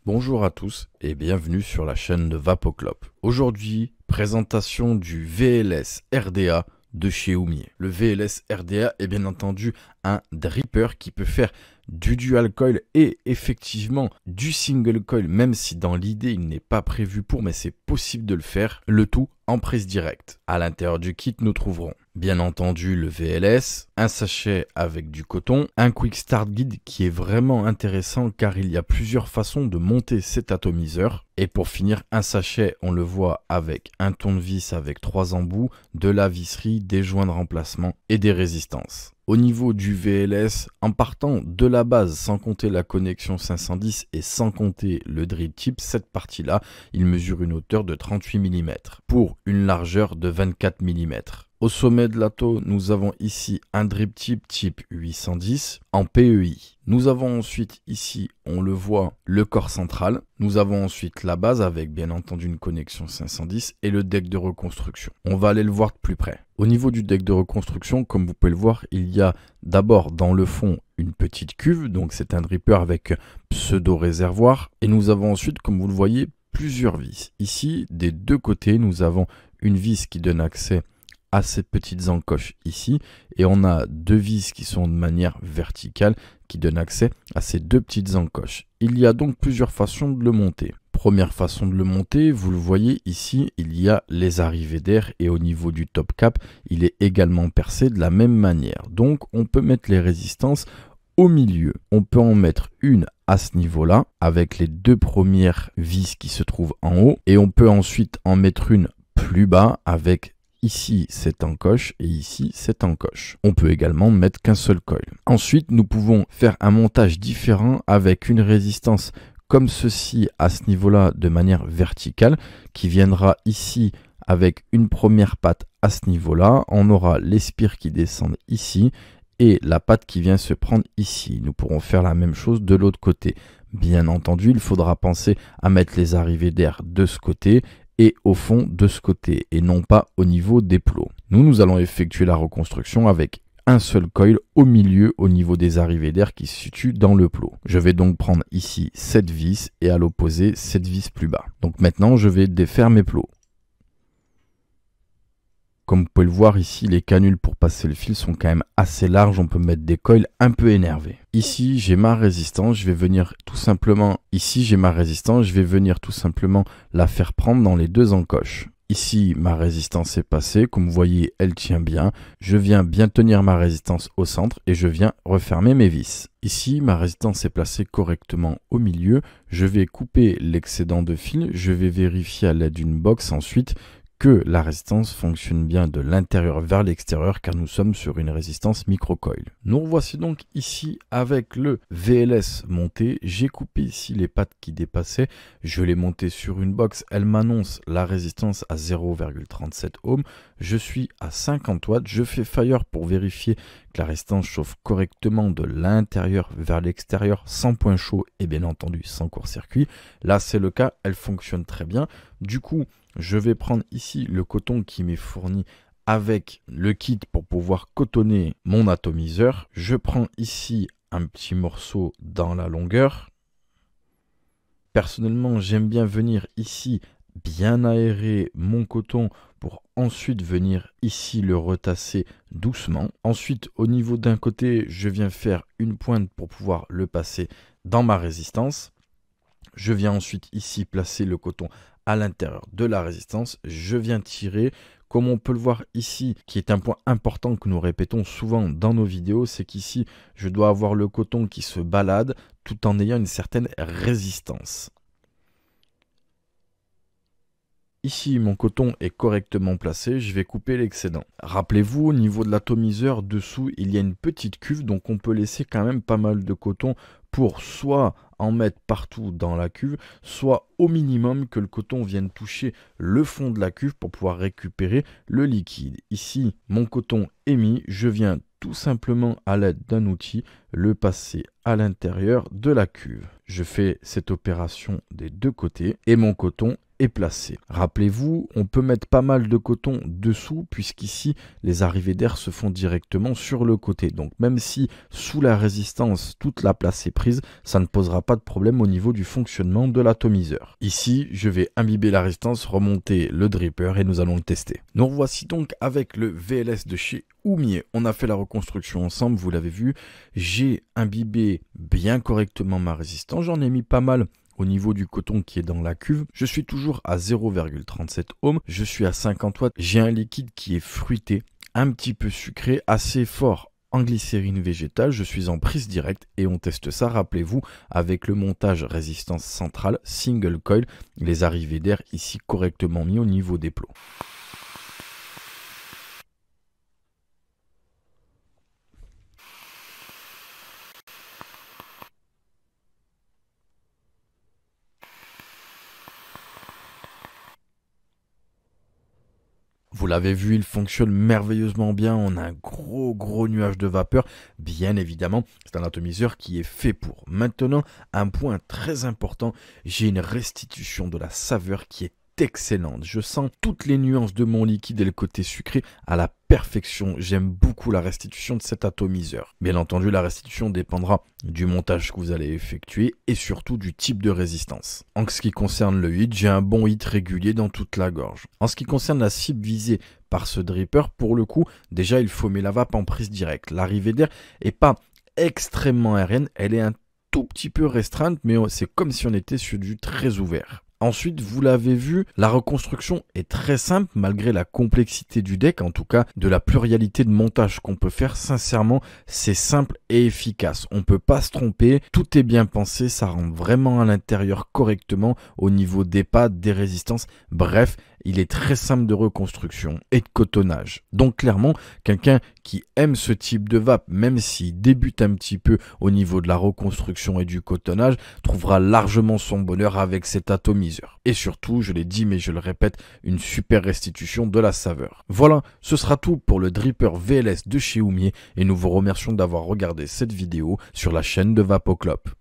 Bonjour à tous et bienvenue sur la chaîne de Vapoclop. Aujourd'hui, présentation du VLS RDA de chez Oumier. Le VLS RDA est bien entendu un dripper qui peut faire du dual coil et effectivement du single coil, même si dans l'idée il n'est pas prévu pour, mais c'est possible de le faire, le tout en prise directe. À l'intérieur du kit, nous trouverons bien entendu le VLS, un sachet avec du coton, un quick start guide qui est vraiment intéressant car il y a plusieurs façons de monter cet atomiseur. Et pour finir, un sachet, on le voit avec un tournevis avec 3 embouts, de la visserie, des joints de remplacement et des résistances. Au niveau du VLS, en partant de la base, sans compter la connexion 510 et sans compter le drip tip, cette partie-là, il mesure une hauteur de 38 mm pour une largeur de 24 mm. Au sommet de l'atto, nous avons ici un drip tip type 810 en PEI. Nous avons ensuite ici, on le voit, le corps central. Nous avons ensuite la base avec bien entendu une connexion 510 et le deck de reconstruction. On va aller le voir de plus près. Au niveau du deck de reconstruction, comme vous pouvez le voir, il y a d'abord dans le fond une petite cuve. Donc c'est un dripper avec pseudo-réservoir. Et nous avons ensuite, comme vous le voyez, plusieurs vis. Ici, des deux côtés, nous avons une vis qui donne accès à ces petites encoches ici et on a deux vis qui sont de manière verticale qui donnent accès à ces deux petites encoches. Il y a donc plusieurs façons de le monter. Première façon de le monter, vous le voyez ici, il y a les arrivées d'air et au niveau du top cap, il est également percé de la même manière. Donc on peut mettre les résistances au milieu. On peut en mettre une à ce niveau-là avec les deux premières vis qui se trouvent en haut et on peut ensuite en mettre une plus bas avec ici cette encoche et ici cette encoche. On peut également mettre qu'un seul coil. Ensuite, nous pouvons faire un montage différent avec une résistance comme ceci à ce niveau-là de manière verticale qui viendra ici avec une première patte à ce niveau-là. On aura les spires qui descendent ici et la patte qui vient se prendre ici. Nous pourrons faire la même chose de l'autre côté. Bien entendu, il faudra penser à mettre les arrivées d'air de ce côté et au fond de ce côté et non pas au niveau des plots. Nous allons effectuer la reconstruction avec un seul coil au milieu au niveau des arrivées d'air qui se situe dans le plot. Je vais donc prendre ici cette vis et à l'opposé cette vis plus bas. Donc maintenant je vais défaire mes plots. Comme vous pouvez le voir ici, les canules pour passer le fil sont quand même assez larges. On peut mettre des coils un peu énervés. Ici, j'ai ma résistance. Je vais venir tout simplement, la faire prendre dans les deux encoches. Ici, ma résistance est passée. Comme vous voyez, elle tient bien. Je viens bien tenir ma résistance au centre et je viens refermer mes vis. Ici, ma résistance est placée correctement au milieu. Je vais couper l'excédent de fil. Je vais vérifier à l'aide d'une box ensuite que la résistance fonctionne bien de l'intérieur vers l'extérieur car nous sommes sur une résistance microcoil. Nous revoici donc ici avec le VLS monté. J'ai coupé ici les pattes qui dépassaient. Je l'ai monté sur une box. Elle m'annonce la résistance à 0,37 ohms. Je suis à 50 watts. Je fais fire pour vérifier que la résistance chauffe correctement de l'intérieur vers l'extérieur sans point chaud et bien entendu sans court-circuit. Là c'est le cas, elle fonctionne très bien. Du coup, je vais prendre ici le coton qui m'est fourni avec le kit pour pouvoir cotonner mon atomiseur. Je prends ici un petit morceau dans la longueur. Personnellement, j'aime bien venir ici bien aérer mon coton pour ensuite venir ici le retasser doucement. Ensuite, au niveau d'un côté, je viens faire une pointe pour pouvoir le passer dans ma résistance. Je viens ensuite ici placer le coton à l'intérieur de la résistance. Je viens tirer. Comme on peut le voir ici, qui est un point important que nous répétons souvent dans nos vidéos, c'est qu'ici, je dois avoir le coton qui se balade tout en ayant une certaine résistance. Ici, mon coton est correctement placé, je vais couper l'excédent. Rappelez-vous, au niveau de l'atomiseur, dessous, il y a une petite cuve, donc on peut laisser quand même pas mal de coton pour soit en mettre partout dans la cuve, soit au minimum que le coton vienne toucher le fond de la cuve pour pouvoir récupérer le liquide. Ici, mon coton est mis, je viens tout simplement à l'aide d'un outil le passer à l'intérieur de la cuve. Je fais cette opération des deux côtés et mon coton est placé. Rappelez-vous, on peut mettre pas mal de coton dessous puisqu'ici les arrivées d'air se font directement sur le côté. Donc même si sous la résistance toute la place est prise, ça ne posera pas de problème au niveau du fonctionnement de l'atomiseur. Ici, je vais imbiber la résistance, remonter le dripper et nous allons le tester. Nous voici donc avec le VLS de chez Oumier. On a fait la reconstruction ensemble, vous l'avez vu. J'ai imbibé bien correctement ma résistance. J'en ai mis pas mal au niveau du coton qui est dans la cuve. Je suis toujours à 0,37 ohms. Je suis à 50 watts. J'ai un liquide qui est fruité, un petit peu sucré, assez fort en glycérine végétale. Je suis en prise directe et on teste ça, rappelez-vous, avec le montage résistance centrale, single coil, les arrivées d'air ici correctement mis au niveau des plots. Vous l'avez vu, il fonctionne merveilleusement bien. On a un gros nuage de vapeur. Bien évidemment, c'est un atomiseur qui est fait pour. Maintenant, un point très important, j'ai une restitution de la saveur qui est excellente. Je sens toutes les nuances de mon liquide et le côté sucré à la perfection. J'aime beaucoup la restitution de cet atomiseur. Bien entendu, la restitution dépendra du montage que vous allez effectuer et surtout du type de résistance. En ce qui concerne le hit, j'ai un bon hit régulier dans toute la gorge. En ce qui concerne la cible visée par ce dripper, pour le coup, déjà il faut mettre la vape en prise directe. L'arrivée d'air n'est pas extrêmement aérienne, elle est un tout petit peu restreinte, mais c'est comme si on était sur du très ouvert. Ensuite, vous l'avez vu, la reconstruction est très simple malgré la complexité du deck, en tout cas de la pluralité de montage qu'on peut faire. Sincèrement, c'est simple et efficace. On ne peut pas se tromper, tout est bien pensé, ça rentre vraiment à l'intérieur correctement au niveau des pads, des résistances. Bref, il est très simple de reconstruction et de cotonnage. Donc clairement, quelqu'un qui aime ce type de vape, même s'il débute un petit peu au niveau de la reconstruction et du cotonnage, trouvera largement son bonheur avec cet atomiseur. Et surtout, je l'ai dit mais je le répète, une super restitution de la saveur. Voilà, ce sera tout pour le dripper VLS de chez Oumier et nous vous remercions d'avoir regardé cette vidéo sur la chaîne de Vapoclop.